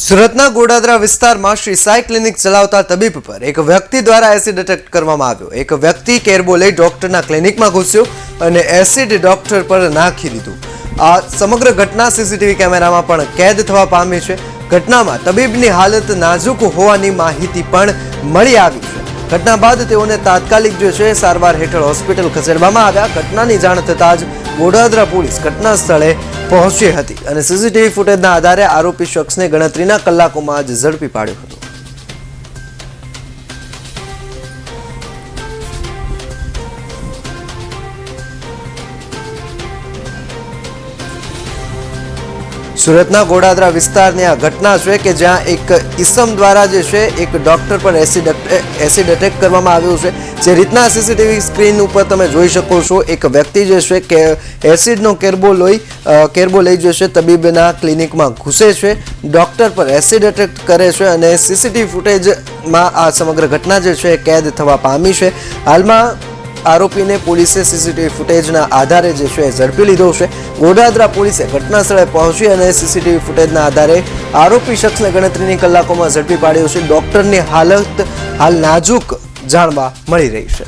સુરતના ગોડાદરા વિસ્તારમાં શ્રી સાઈ ક્લિનિક ચલાવતા તબીબ પર એક વ્યક્તિ દ્વારા એસિડ અટેક કરવામાં આવ્યો। એક વ્યક્તિ કેરબો લઈ ડોક્ટરના ક્લિનિકમાં ઘૂસ્યો અને એસિડ ડોક્ટર પર નાખી દીધું। આ સમગ્ર ઘટના સીસીટીવી કેમેરામાં પણ કેદ થવા પામી છે। ઘટનામાં તબીબની હાલત નાજુક હોવાની માહિતી પણ મળી આવી છે। ઘટના બાદ તેઓને તાત્કાલિક સારવાર હેઠળ હોસ્પિટલ ખસેડવામાં આવ્યા। ઘટનાની જાણ થતાં જ ગોડાદરા પોલીસ ઘટના સ્થળે પહોંચી હતી અને સીસીટીવી ફૂટેજના આધારે આરોપી શખ્સને ગણતરીના કલાકોમાં જ ઝડપી પાડ્યો હતો। સુરતના ગોડાદરા વિસ્તારની આ ઘટના છે કે જ્યાં એક ઈસમ દ્વારા એક ડોક્ટર પર એસિડ અટેક કરવામાં આવ્યો છે। જે રીતના સીસીટીવી સ્ક્રીન ઉપર તમે જોઈ શકો છો, એક વ્યક્તિ કે એસિડનો કેરબો લઈ તબીબના ક્લિનિકમાં ઘૂસે છે, ડોક્ટર પર એસિડ અટેક કરે છે અને સીસીટીવી ફૂટેજમાં આ સમગ્ર ઘટના કેદ થવા પામી છે। હાલમાં આરોપીને પોલીસે સીસીટીવી ફૂટેજના આધારે ઝડપી લીધો છે। ગોડાદરા પોલીસે ઘટના સ્થળે પહોંચી અને સીસીટીવી ફૂટેજના આધારે આરોપી શખ્સને ગણતરીની કલાકોમાં ઝડપી પાડ્યો છે। ડોક્ટરની હાલત હાલ નાજુક જાણવા મળી રહી છે।